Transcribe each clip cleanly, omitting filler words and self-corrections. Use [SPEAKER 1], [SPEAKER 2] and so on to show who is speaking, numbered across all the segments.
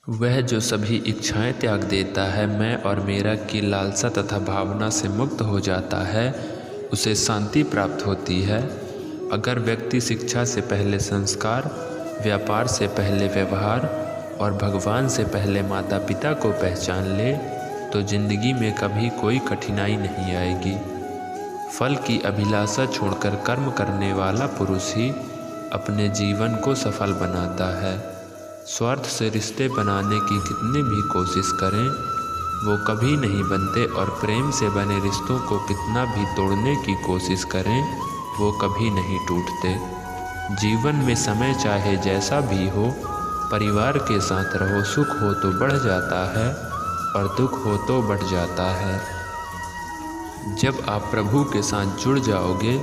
[SPEAKER 1] वह जो सभी इच्छाएं त्याग देता है, मैं और मेरा की लालसा तथा भावना से मुक्त हो जाता है, उसे शांति प्राप्त होती है। अगर व्यक्ति शिक्षा से पहले संस्कार, व्यापार से पहले व्यवहार और भगवान से पहले माता पिता को पहचान ले तो जिंदगी में कभी कोई कठिनाई नहीं आएगी। फल की अभिलाषा छोड़कर कर्म करने वाला पुरुष ही अपने जीवन को सफल बनाता है। स्वार्थ से रिश्ते बनाने की कितनी भी कोशिश करें, वो कभी नहीं बनते, और प्रेम से बने रिश्तों को कितना भी तोड़ने की कोशिश करें, वो कभी नहीं टूटते। जीवन में समय चाहे जैसा भी हो, परिवार के साथ रहो, सुख हो तो बढ़ जाता है और दुख हो तो बढ़ जाता है। जब आप प्रभु के साथ जुड़ जाओगे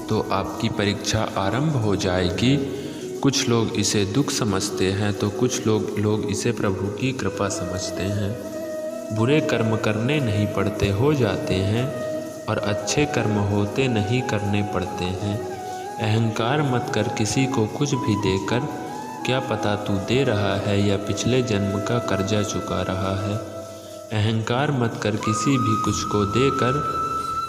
[SPEAKER 1] तो आपकी परीक्षा आरंभ हो जाएगी। कुछ लोग इसे दुख समझते हैं तो कुछ लोग इसे प्रभु की कृपा समझते हैं। बुरे कर्म करने नहीं पड़ते, हो जाते हैं, और अच्छे कर्म होते नहीं, करने पड़ते हैं। अहंकार मत कर किसी को कुछ भी देकर, क्या पता तू दे रहा है या पिछले जन्म का कर्जा चुका रहा है। अहंकार मत कर किसी भी कुछ को देकर,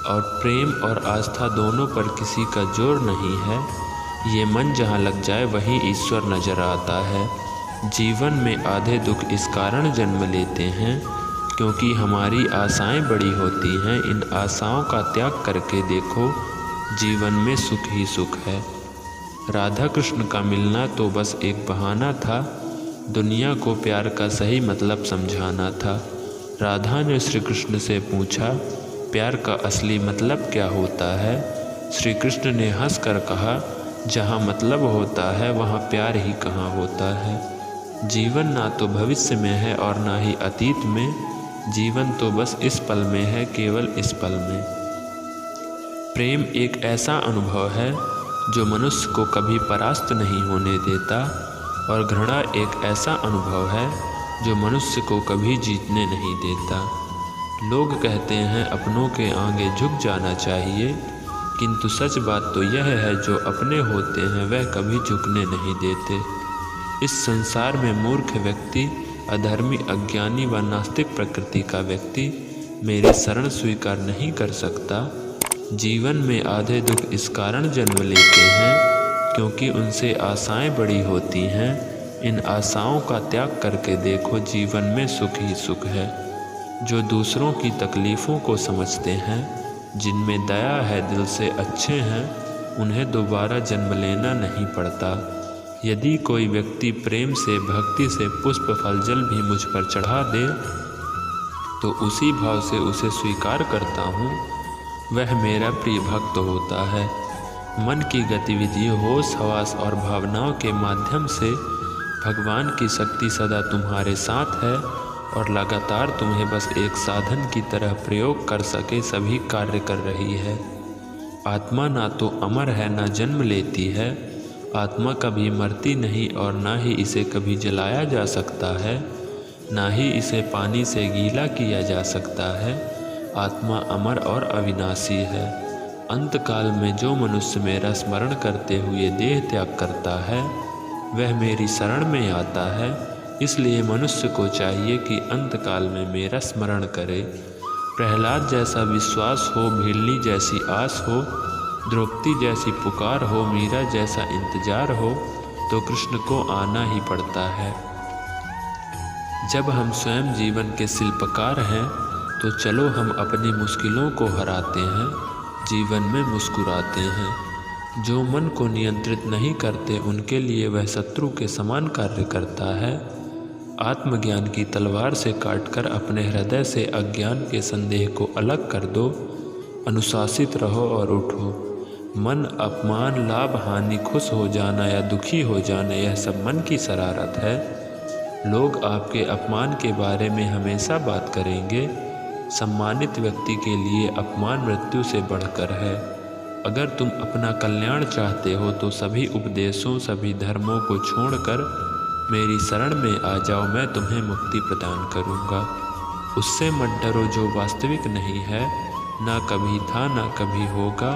[SPEAKER 1] और प्रेम और आस्था दोनों पर किसी का जोर नहीं है। ये मन जहाँ लग जाए वहीं ईश्वर नजर आता है। जीवन में आधे दुख इस कारण जन्म लेते हैं क्योंकि हमारी आशाएं बड़ी होती हैं। इन आशाओं का त्याग करके देखो, जीवन में सुख ही सुख है। राधा कृष्ण का मिलना तो बस एक बहाना था, दुनिया को प्यार का सही मतलब समझाना था। राधा ने श्री कृष्ण से पूछा, प्यार का असली मतलब क्या होता है? श्री कृष्ण ने हंसकर कहा, जहाँ मतलब होता है वहाँ प्यार ही कहाँ होता है। जीवन ना तो भविष्य में है और ना ही अतीत में, जीवन तो बस इस पल में है, केवल इस पल में। प्रेम एक ऐसा अनुभव है जो मनुष्य को कभी परास्त नहीं होने देता, और घृणा एक ऐसा अनुभव है जो मनुष्य को कभी जीतने नहीं देता। लोग कहते हैं अपनों के आगे झुक जाना चाहिए, किंतु सच बात तो यह है जो अपने होते हैं वह कभी झुकने नहीं देते। इस संसार में मूर्ख व्यक्ति, अधर्मी, अज्ञानी व नास्तिक प्रकृति का व्यक्ति मेरी शरण स्वीकार नहीं कर सकता। जीवन में आधे दुख इस कारण जन्म लेते हैं क्योंकि उनसे आशाएं बड़ी होती हैं। इन आशाओं का त्याग करके देखो, जीवन में सुख ही सुख है। जो दूसरों की तकलीफ़ों को समझते हैं, जिनमें दया है, दिल से अच्छे हैं, उन्हें दोबारा जन्म लेना नहीं पड़ता। यदि कोई व्यक्ति प्रेम से, भक्ति से पुष्प फल जल भी मुझ पर चढ़ा दे तो उसी भाव से उसे स्वीकार करता हूँ, वह मेरा प्रिय भक्त होता है। मन की गतिविधि, होश, हवास और भावनाओं के माध्यम से भगवान की शक्ति सदा तुम्हारे साथ है और लगातार तुम्हें बस एक साधन की तरह प्रयोग कर सके सभी कार्य कर रही है। आत्मा ना तो अमर है, ना जन्म लेती है। आत्मा कभी मरती नहीं और ना ही इसे कभी जलाया जा सकता है, ना ही इसे पानी से गीला किया जा सकता है। आत्मा अमर और अविनाशी है। अंतकाल में जो मनुष्य मेरा स्मरण करते हुए देह त्याग करता है, वह मेरी शरण में आता है। इसलिए मनुष्य को चाहिए कि अंतकाल में मेरा स्मरण करे। प्रहलाद जैसा विश्वास हो, भीलनी जैसी आस हो, द्रौपदी जैसी पुकार हो, मीरा जैसा इंतजार हो, तो कृष्ण को आना ही पड़ता है। जब हम स्वयं जीवन के शिल्पकार हैं तो चलो हम अपनी मुश्किलों को हराते हैं, जीवन में मुस्कुराते हैं। जो मन को नियंत्रित नहीं करते उनके लिए वह शत्रु के समान कार्य करता है। आत्मज्ञान की तलवार से काटकर अपने हृदय से अज्ञान के संदेह को अलग कर दो। अनुशासित रहो और उठो। मन, अपमान, लाभ, हानि, खुश हो जाना या दुखी हो जाना, यह सब मन की शरारत है। लोग आपके अपमान के बारे में हमेशा बात करेंगे। सम्मानित व्यक्ति के लिए अपमान मृत्यु से बढ़कर है। अगर तुम अपना कल्याण चाहते हो तो सभी उपदेशों, सभी धर्मों को छोड़कर मेरी शरण में आ जाओ, मैं तुम्हें मुक्ति प्रदान करूँगा। उससे मत डरो जो वास्तविक नहीं है, ना कभी था ना कभी होगा।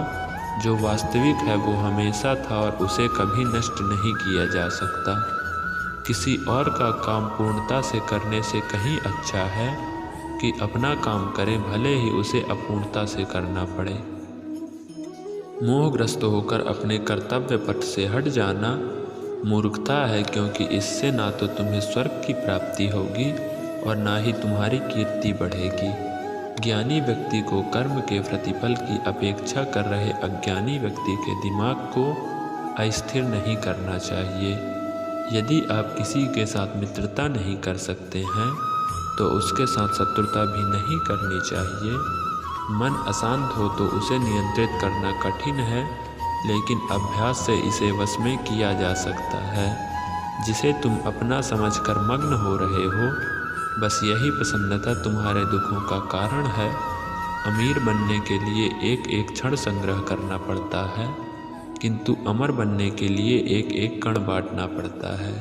[SPEAKER 1] जो वास्तविक है वो हमेशा था और उसे कभी नष्ट नहीं किया जा सकता। किसी और का काम पूर्णता से करने से कहीं अच्छा है कि अपना काम करे, भले ही उसे अपूर्णता से करना पड़े। मोहग्रस्त होकर अपने कर्तव्य पथ से हट जाना मूर्खता है, क्योंकि इससे ना तो तुम्हें स्वर्ग की प्राप्ति होगी और ना ही तुम्हारी कीर्ति बढ़ेगी। ज्ञानी व्यक्ति को कर्म के प्रतिफल की अपेक्षा कर रहे अज्ञानी व्यक्ति के दिमाग को अस्थिर नहीं करना चाहिए। यदि आप किसी के साथ मित्रता नहीं कर सकते हैं तो उसके साथ शत्रुता भी नहीं करनी चाहिए। मन अशांत हो तो उसे नियंत्रित करना कठिन है, लेकिन अभ्यास से इसे वश में किया जा सकता है। जिसे तुम अपना समझकर मग्न हो रहे हो, बस यही प्रसन्नता तुम्हारे दुखों का कारण है। अमीर बनने के लिए एक एक क्षण संग्रह करना पड़ता है, किंतु अमर बनने के लिए एक एक कण बांटना पड़ता है।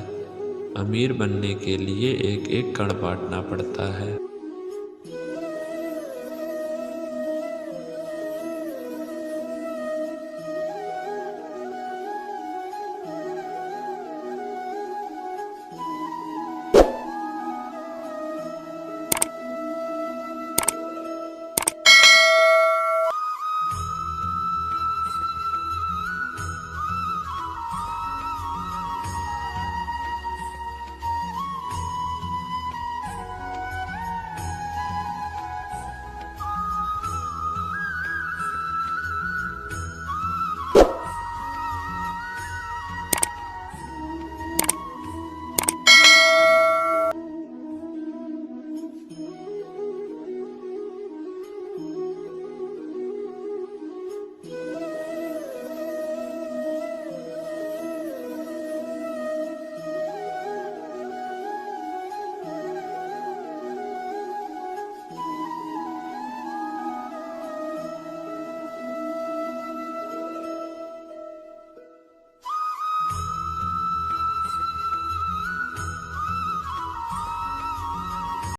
[SPEAKER 1] अमीर बनने के लिए एक एक कण बांटना पड़ता है।